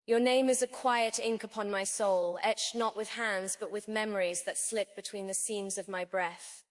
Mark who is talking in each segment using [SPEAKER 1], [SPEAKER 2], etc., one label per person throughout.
[SPEAKER 1] Your name is a quiet ink upon my soul, etched not with hands but with memories that slip between the seams of my breath.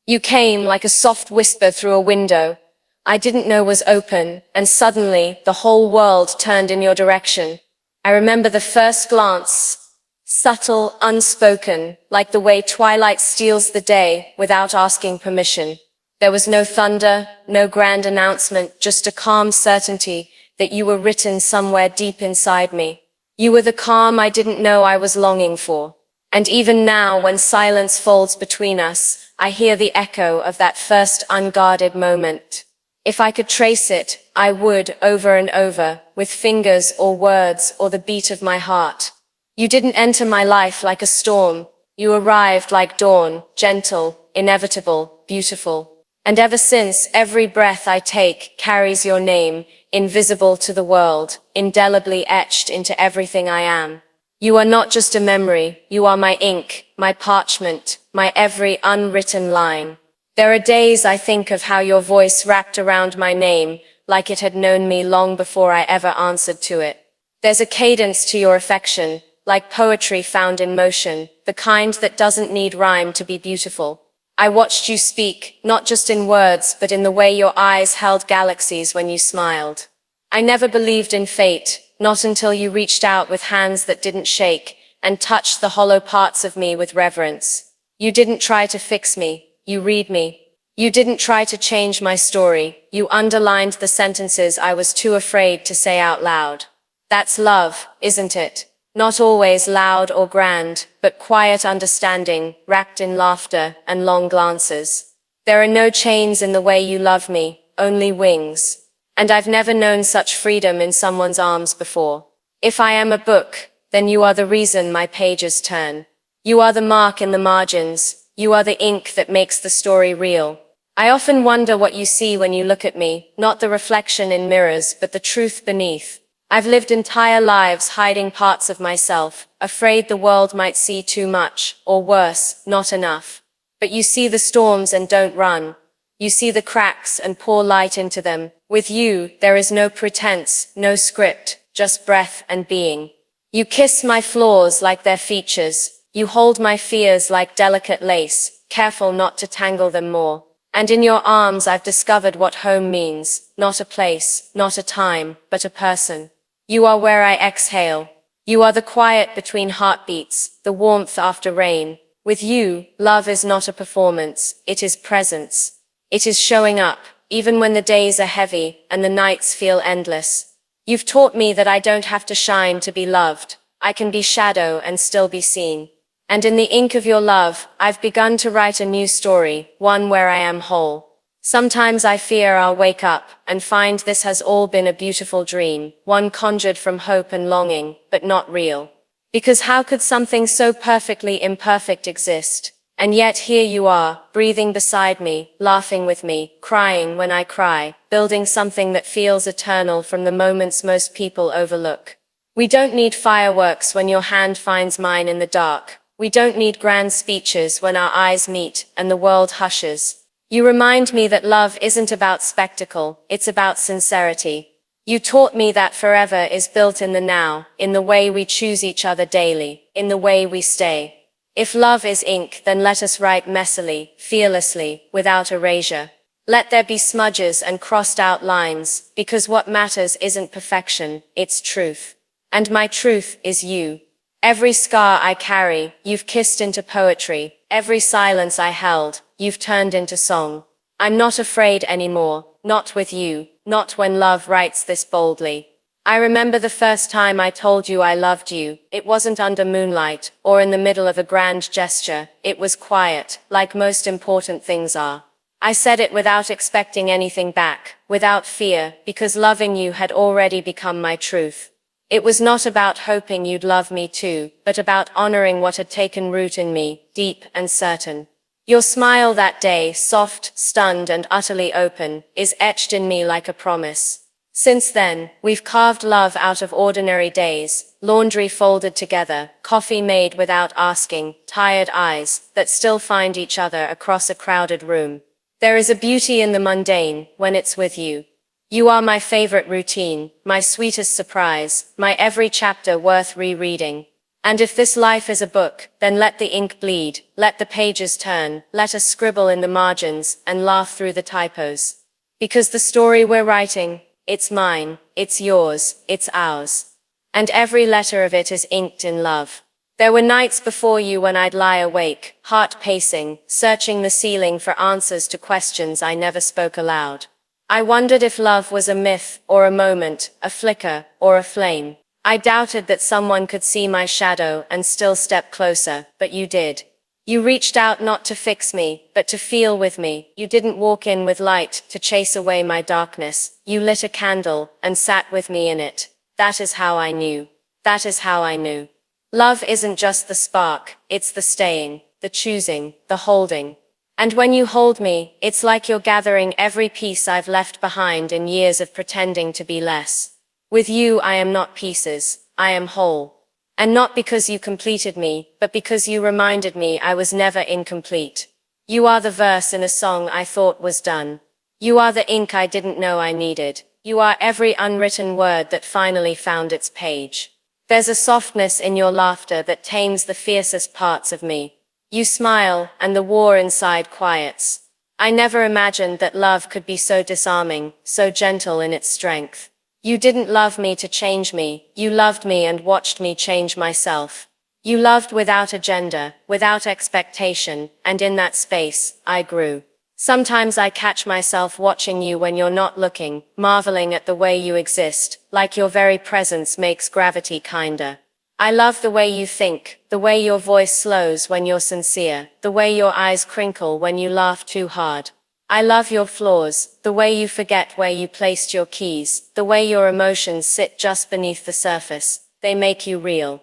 [SPEAKER 1] You came like a soft whisper through a window I didn't know was open, and suddenly the whole world turned in your direction. I remember the first glance, subtle, unspoken, like the way twilight steals the day without asking permission. There was no thunder, no grand announcement, just a calm certainty that you were written somewhere deep inside me. You were the calm I didn't know I was longing for. And even now, when silence folds between us, I hear the echo of that first unguarded moment. If I could trace it, I would, over and over, with fingers or words or the beat of my heart. You didn't enter my life like a storm. You arrived like dawn, gentle, inevitable, beautiful. And ever since, every breath I take carries your name, invisible to the world, indelibly etched into everything I am. You are not just a memory, you are my ink, my parchment, my every unwritten line. There are days I think of how your voice wrapped around my name, like it had known me long before I ever answered to it. There's a cadence to your affection, like poetry found in motion, the kind that doesn't need rhyme to be beautiful. I watched you speak, not just in words, but in the way your eyes held galaxies when you smiled. I never believed in fate, not until you reached out with hands that didn't shake, and touched the hollow parts of me with reverence. You didn't try to fix me, you read me. You didn't try to change my story, you underlined the sentences I was too afraid to say out loud. That's love, isn't it? Not always loud or grand, but quiet understanding, wrapped in laughter and long glances. There are no chains in the way you love me, only wings. And I've never known such freedom in someone's arms before. If I am a book, then you are the reason my pages turn. You are the mark in the margins. You are the ink that makes the story real. I often wonder what you see when you look at me, not the reflection in mirrors, but the truth beneath. I've lived entire lives hiding parts of myself, afraid the world might see too much, or worse, not enough. But you see the storms and don't run. You see the cracks and pour light into them. With you, there is no pretense, no script, just breath and being. You kiss my flaws like they're features. You hold my fears like delicate lace, careful not to tangle them more. And in your arms I've discovered what home means, not a place, not a time, but a person. You are where I exhale. You are the quiet between heartbeats, the warmth after rain. With you, love is not a performance, it is presence. It is showing up, even when the days are heavy and the nights feel endless. You've taught me that I don't have to shine to be loved. I can be shadow and still be seen. And in the ink of your love, I've begun to write a new story, one where I am whole. Sometimes I fear I'll wake up and find this has all been a beautiful dream, one conjured from hope and longing, but not real. Because how could something so perfectly imperfect exist? And yet here you are, breathing beside me, laughing with me, crying when I cry, building something that feels eternal from the moments most people overlook. We don't need fireworks when your hand finds mine in the dark. We don't need grand speeches when our eyes meet and the world hushes. You remind me that love isn't about spectacle, it's about sincerity. You taught me that forever is built in the now, in the way we choose each other daily, in the way we stay. If love is ink, then let us write messily, fearlessly, without erasure. Let there be smudges and crossed out lines, because what matters isn't perfection, it's truth. And my truth is you. Every scar I carry, you've kissed into poetry. Every silence I held, you've turned into song. I'm not afraid anymore, not with you, not when love writes this boldly. I remember the first time I told you I loved you. It wasn't under moonlight, or in the middle of a grand gesture. It was quiet, like most important things are. I said it without expecting anything back, without fear, because loving you had already become my truth. It was not about hoping you'd love me too, but about honoring what had taken root in me, deep and certain. Your smile that day, soft, stunned and utterly open, is etched in me like a promise. Since then, we've carved love out of ordinary days, laundry folded together, coffee made without asking, tired eyes that still find each other across a crowded room. There is a beauty in the mundane when it's with you. You are my favorite routine, my sweetest surprise, my every chapter worth rereading. And if this life is a book, then let the ink bleed, let the pages turn, let us scribble in the margins and laugh through the typos. Because the story we're writing, it's mine, it's yours, it's ours. And every letter of it is inked in love. There were nights before you when I'd lie awake, heart pacing, searching the ceiling for answers to questions I never spoke aloud. I wondered if love was a myth, or a moment, a flicker, or a flame. I doubted that someone could see my shadow and still step closer, but you did. You reached out not to fix me, but to feel with me. You didn't walk in with light to chase away my darkness. You lit a candle and sat with me in it. That is how I knew. That is how I knew. Love isn't just the spark, it's the staying, the choosing, the holding. And when you hold me, it's like you're gathering every piece I've left behind in years of pretending to be less. With you, I am not pieces, I am whole. And not because you completed me, but because you reminded me I was never incomplete. You are the verse in a song I thought was done. You are the ink I didn't know I needed. You are every unwritten word that finally found its page. There's a softness in your laughter that tames the fiercest parts of me. You smile, and the war inside quiets. I never imagined that love could be so disarming, so gentle in its strength. You didn't love me to change me, you loved me and watched me change myself. You loved without agenda, without expectation, and in that space, I grew. Sometimes I catch myself watching you when you're not looking, marveling at the way you exist, like your very presence makes gravity kinder. I love the way you think, the way your voice slows when you're sincere, the way your eyes crinkle when you laugh too hard. I love your flaws, the way you forget where you placed your keys, the way your emotions sit just beneath the surface. They make you real.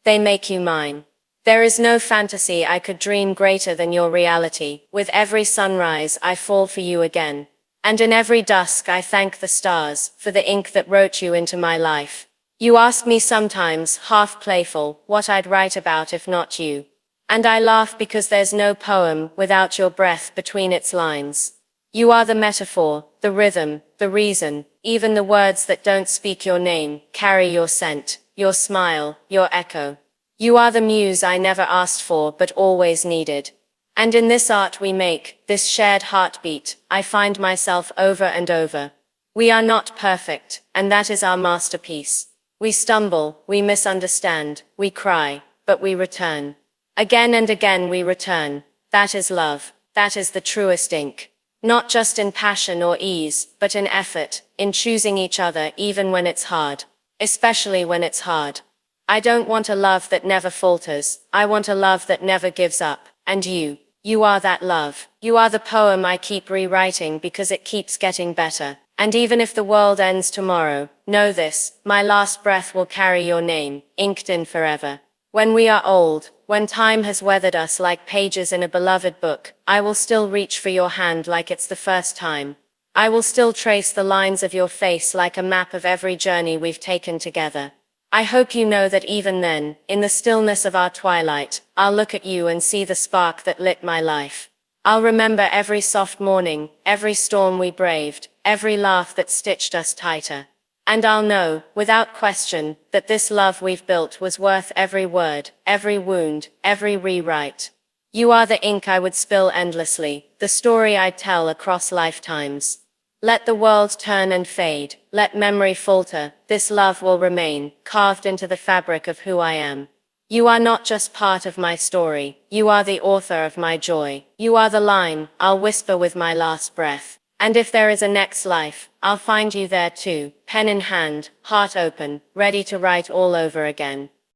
[SPEAKER 1] They make you mine. There is no fantasy I could dream greater than your reality. With every sunrise, I fall for you again. And in every dusk, I thank the stars for the ink that wrote you into my life. You ask me sometimes, half playful, what I'd write about if not you. And I laugh because there's no poem without your breath between its lines. You are the metaphor, the rhythm, the reason. Even the words that don't speak your name carry your scent, your smile, your echo. You are the muse I never asked for but always needed. And in this art we make, this shared heartbeat, I find myself over and over. We are not perfect, and that is our masterpiece. We stumble, we misunderstand, we cry, but we return. Again and again we return. That is love. That is the truest ink. Not just in passion or ease, but in effort, in choosing each other even when it's hard. Especially when it's hard. I don't want a love that never falters. I want a love that never gives up. And you are that love. You are the poem I keep rewriting because it keeps getting better. And even if the world ends tomorrow, know this, my last breath will carry your name, inked in forever. When we are old, when time has weathered us like pages in a beloved book, I will still reach for your hand like it's the first time. I will still trace the lines of your face like a map of every journey we've taken together. I hope you know that even then, in the stillness of our twilight, I'll look at you and see the spark that lit my life. I'll remember every soft morning, every storm we braved, every laugh that stitched us tighter. And I'll know, without question, that this love we've built was worth every word, every wound, every rewrite. You are the ink I would spill endlessly, the story I'd tell across lifetimes. Let the world turn and fade, let memory falter, this love will remain, carved into the fabric of who I am. You are not just part of my story, you are the author of my joy. You are the line I'll whisper with my last breath. And if there is a next life, I'll find you there too, pen in hand, heart open, ready to write all over again.